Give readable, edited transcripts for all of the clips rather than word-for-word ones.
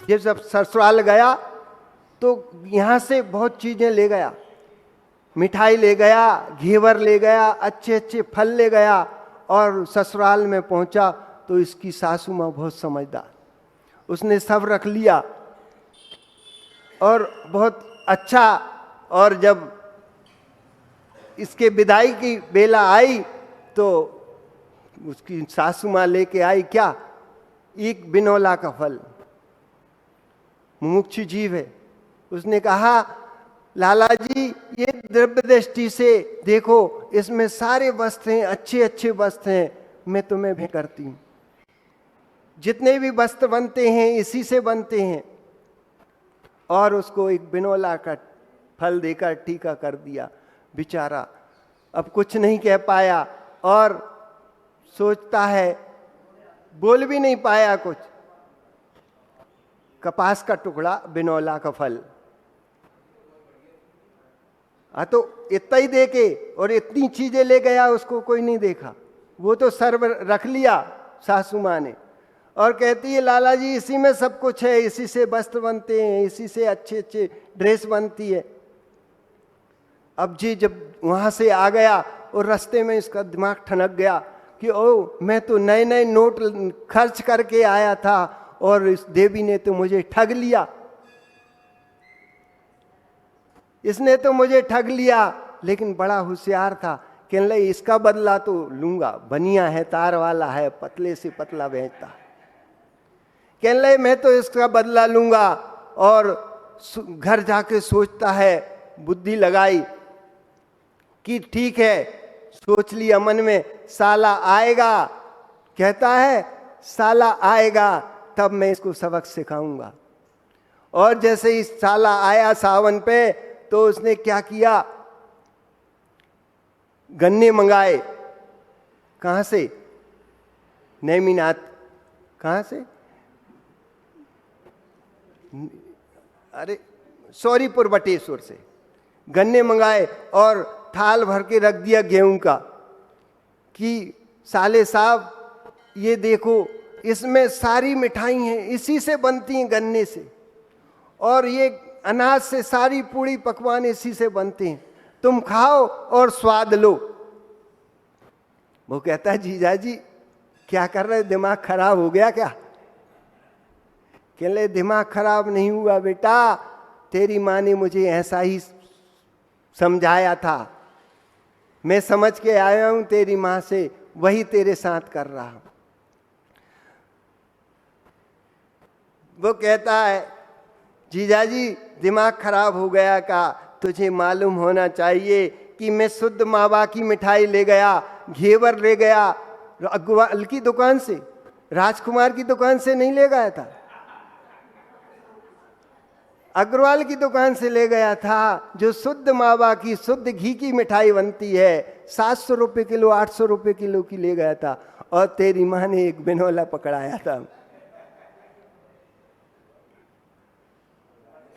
ये जब ससुराल गया तो यहाँ से बहुत चीजें ले गया, मिठाई ले गया, घेवर ले गया, अच्छे अच्छे फल ले गया। और ससुराल में पहुंचा तो इसकी सासू माँ बहुत समझदार, उसने सब रख लिया और बहुत अच्छा। और जब इसके विदाई की बेला आई तो उसकी सासू माँ लेके आई क्या, एक बिनौला का फल। मुमुक्षु जीव है, उसने कहा लाला जी ये द्रव्य दृष्टि से देखो, इसमें सारे वस्त्र हैं, अच्छे अच्छे वस्त्र हैं, मैं तुम्हें भेंट करती हूं। जितने भी वस्त्र बनते हैं इसी से बनते हैं। और उसको एक बिनौला का फल देकर टीका कर दिया। बेचारा अब कुछ नहीं कह पाया और सोचता है, बोल भी नहीं पाया कुछ। कपास का टुकड़ा, बिनौला का फल, तो इतना ही देके और इतनी चीजें ले गया, उसको कोई नहीं देखा। वो तो सर्व रख लिया सासू माँ ने, और कहती है लाला जी इसी में सब कुछ है, इसी से वस्त्र बनते हैं, इसी से अच्छे अच्छे ड्रेस बनती है। अब जी जब वहां से आ गया और रास्ते में इसका दिमाग ठनक गया कि ओ मैं तो नए नए नोट खर्च करके आया था और इस देवी ने तो मुझे ठग लिया, इसने तो मुझे ठग लिया। लेकिन बड़ा होशियार था, कहने लगे इसका बदला तो लूंगा, बनिया है, तार वाला है, पतले से पतला बेचता है। कहने लगे मैं तो इसका बदला लूंगा। और घर जाके सोचता है, बुद्धि लगाई कि ठीक है, सोच लिया मन में साला आएगा, कहता है साला आएगा तब मैं इसको सबक सिखाऊंगा। और जैसे ही साला आया सावन पे तो उसने क्या किया, गन्ने मंगाए। कहां से? नेमिनाथ। कहां से? अरे सौरीपुर बटेश्वर से गन्ने मंगाए और थाल भर के रख दिया गेहूं का कि साले साहब ये देखो इसमें सारी मिठाई हैं, इसी से बनती हैं गन्ने से, और ये अनाज से सारी पूड़ी पकवान इसी से बनते हैं, तुम खाओ और स्वाद लो। वो कहता है जीजा जी क्या कर रहे, दिमाग खराब हो गया क्या? कहले दिमाग खराब नहीं हुआ बेटा, तेरी माँ ने मुझे ऐसा ही समझाया था, मैं समझ के आया हूं तेरी माँ से, वही तेरे साथ कर रहा हूं। वो कहता है जीजाजी दिमाग खराब हो गया का, तुझे मालूम होना चाहिए कि मैं शुद्ध मावा की मिठाई ले गया, घेवर ले गया, अग्रवाल की दुकान से, राजकुमार की दुकान से नहीं ले गया था, अग्रवाल की दुकान से ले गया था, जो शुद्ध मावा की शुद्ध घी की मिठाई बनती है, 700 रुपये किलो 800 रुपये किलो की ले गया था, और तेरी माँ ने एक बिनौला पकड़ाया था।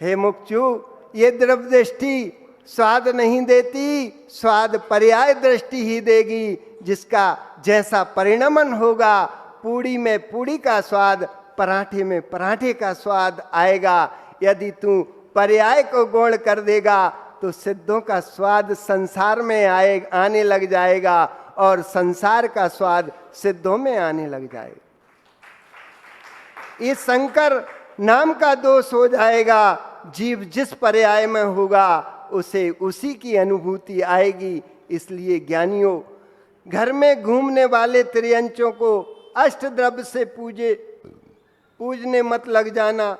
हे मुक्षु, ये द्रव्य दृष्टि स्वाद नहीं देती, स्वाद पर्याय दृष्टि ही देगी, जिसका जैसा परिणमन होगा, पूड़ी में पूड़ी का स्वाद, पराठे में पराठे का स्वाद आएगा। यदि तू पर्याय को गौण कर देगा तो सिद्धों का स्वाद संसार में आने लग जाएगा, और संसार का स्वाद सिद्धों में आने लग जाएगा। इस संकर नाम का दोष हो जाएगा, जीव जिस पर्याय में होगा उसे उसी की अनुभूति आएगी। इसलिए ज्ञानियों, घर में घूमने वाले त्रियंचों को अष्ट द्रव्य से पूजने मत लग जाना,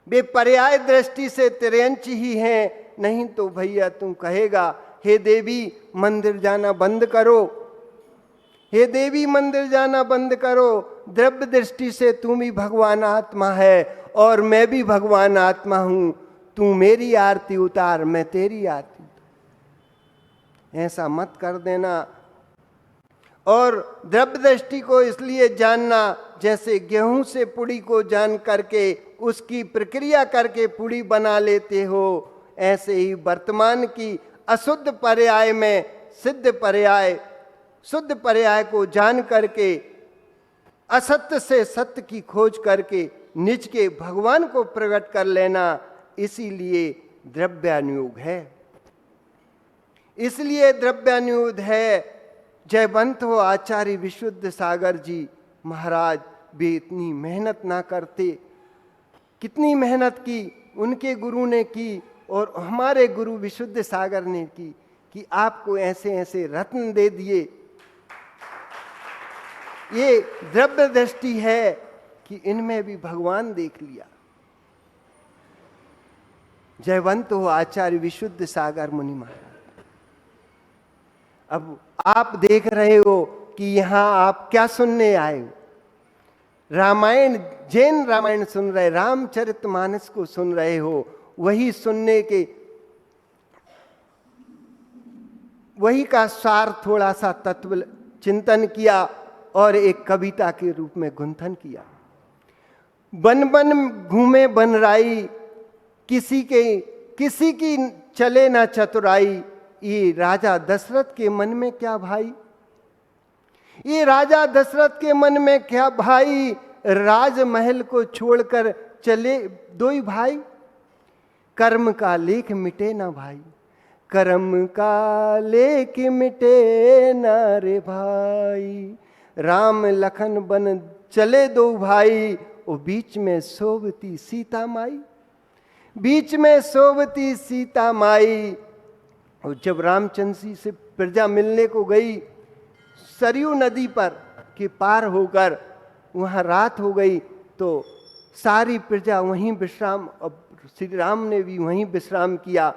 वे पर्याय दृष्टि से त्रियंच ही हैं, नहीं तो भैया तुम कहेगा हे देवी मंदिर जाना बंद करो, हे देवी मंदिर जाना बंद करो, द्रव्य दृष्टि से तुम ही भगवान आत्मा है और मैं भी भगवान आत्मा हूं, तू मेरी आरती उतार मैं तेरी आरती उतार। ऐसा मत कर देना। और द्रव्य दृष्टि को इसलिए जानना, जैसे गेहूं से पुड़ी को जान करके उसकी प्रक्रिया करके पुड़ी बना लेते हो, ऐसे ही वर्तमान की अशुद्ध पर्याय में सिद्ध पर्याय, शुद्ध पर्याय को जान करके असत्य से सत्य की खोज करके निज के भगवान को प्रकट कर लेना, इसीलिए द्रव्यानुयोग है। इसलिए द्रव्यानुयोग है। जयवंत हो आचार्य विशुद्ध सागर जी महाराज, वे इतनी मेहनत ना करते। कितनी मेहनत की उनके गुरु ने की और हमारे गुरु विशुद्ध सागर ने की, कि आपको ऐसे ऐसे रत्न दे दिए। ये द्रव्य दृष्टि है कि इनमें भी भगवान देख लिया। जयवंत हो आचार्य विशुद्ध सागर मुनि महाराज। अब आप देख रहे हो कि यहां आप क्या सुनने आए हो? रामायण, जैन रामायण सुन रहे, रामचरितमानस को सुन रहे हो। वही सुनने के, वही का सार थोड़ा सा तत्व चिंतन किया और एक कविता के रूप में गुंथन किया। बन बन घूमे बनराई, किसी की चले ना चतुराई। ये राजा दशरथ के मन में क्या भाई? ये राजा दशरथ के मन में क्या भाई? राजमहल को छोड़कर चले दो ही भाई। कर्म का लेख मिटे ना भाई, कर्म का लेख मिटे ना रे भाई। राम लखन बन चले दो भाई, वो बीच में सोवती सीता माई, बीच में सोवती सीता माई। और जब रामचंद्र जी से प्रजा मिलने को गई, सरयू नदी पर के पार होकर वहां रात हो गई, तो सारी प्रजा वहीं विश्राम, और श्री राम ने भी वहीं विश्राम किया।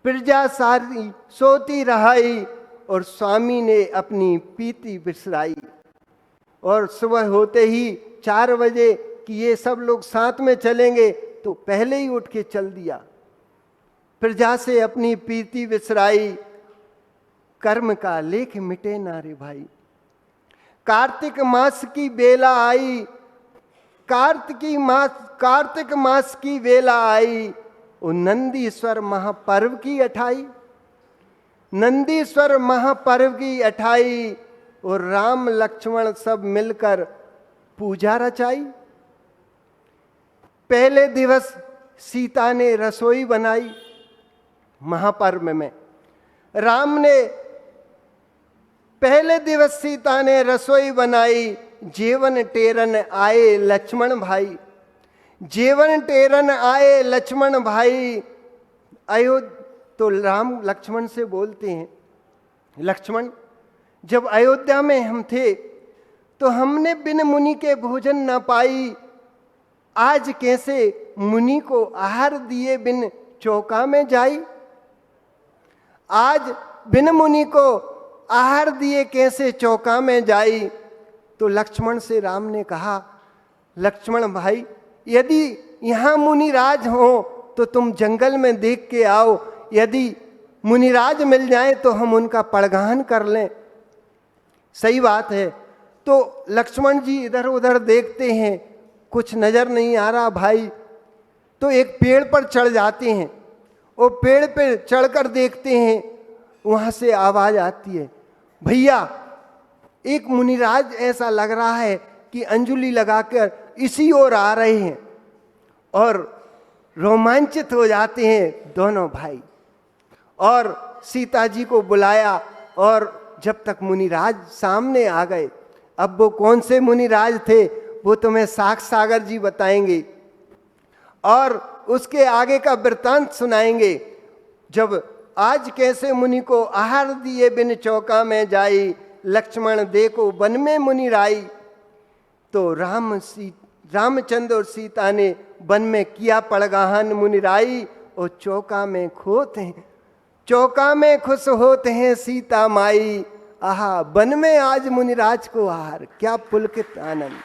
प्रजा सारी सोती रहाई और स्वामी ने अपनी पीती बिसराई। और सुबह होते ही 4 बजे कि ये सब लोग साथ में चलेंगे, तो पहले ही उठ के चल दिया। प्रजा से अपनी पीती बिसराई, कर्म का लेख मिटे ना रे भाई। कार्तिक मास की बेला आई, कार्तिक मास की बेला आई। वो नंदीश्वर महापर्व की 28, नंदीश्वर महापर्व की 28। और राम लक्ष्मण सब मिलकर पूजा रचाई। पहले दिवस सीता ने रसोई बनाई। महापर्व में राम ने पहले दिवस सीता ने रसोई बनाई। जेवन टेरन आए लक्ष्मण भाई, जेवन टेरन आए लक्ष्मण भाई। तो राम लक्ष्मण से बोलते हैं, लक्ष्मण जब अयोध्या में हम थे तो हमने बिन मुनि के भोजन न पाई। आज कैसे मुनि को आहार दिए बिन चौका में जाई। आज बिन मुनि को आहार दिए कैसे चौका में जाई। तो लक्ष्मण से राम ने कहा, लक्ष्मण भाई यदि यहाँ मुनिराज हो तो तुम जंगल में देख के आओ। यदि मुनिराज मिल जाए तो हम उनका पड़गाहन कर लें। सही बात है। तो लक्ष्मण जी इधर उधर देखते हैं, कुछ नजर नहीं आ रहा भाई। तो एक पेड़ पर चढ़ जाते हैं। वो पेड़ पे चढ़कर देखते हैं, वहां से आवाज आती है, भैया एक मुनिराज ऐसा लग रहा है कि अंजुली लगाकर इसी ओर आ रहे हैं। और रोमांचित हो जाते हैं दोनों भाई और सीता जी को बुलाया। और जब तक मुनिराज सामने आ गए, अब वो कौन से मुनिराज थे वो तुम्हें साख सागर जी बताएंगे और उसके आगे का वृत्तांत सुनाएंगे। जब आज कैसे मुनि को आहार दिए बिन चौका में जाई। लक्ष्मण देखो वन में मुनिराई। तो रामचंद्र और सीता ने वन में किया पड़गाहन मुनिराई। और चौका में खोते हैं, चौका में खुश होते हैं सीता माई। आहा वन में आज मुनिराज को आहार, क्या पुलकित आनंद।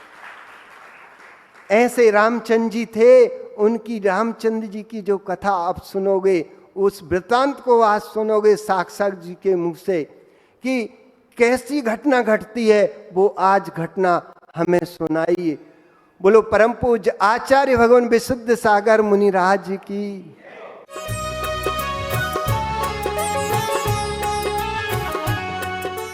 ऐसे रामचंद्र जी थे। उनकी रामचंद्र जी की जो कथा आप सुनोगे, उस वृत्तांत को आज सुनोगे साक्षात जी के मुख से कि कैसी घटना घटती है, वो आज घटना हमें सुनाइए। बोलो परम पूज्य आचार्य भगवान विशुद्ध सागर मुनिराज की।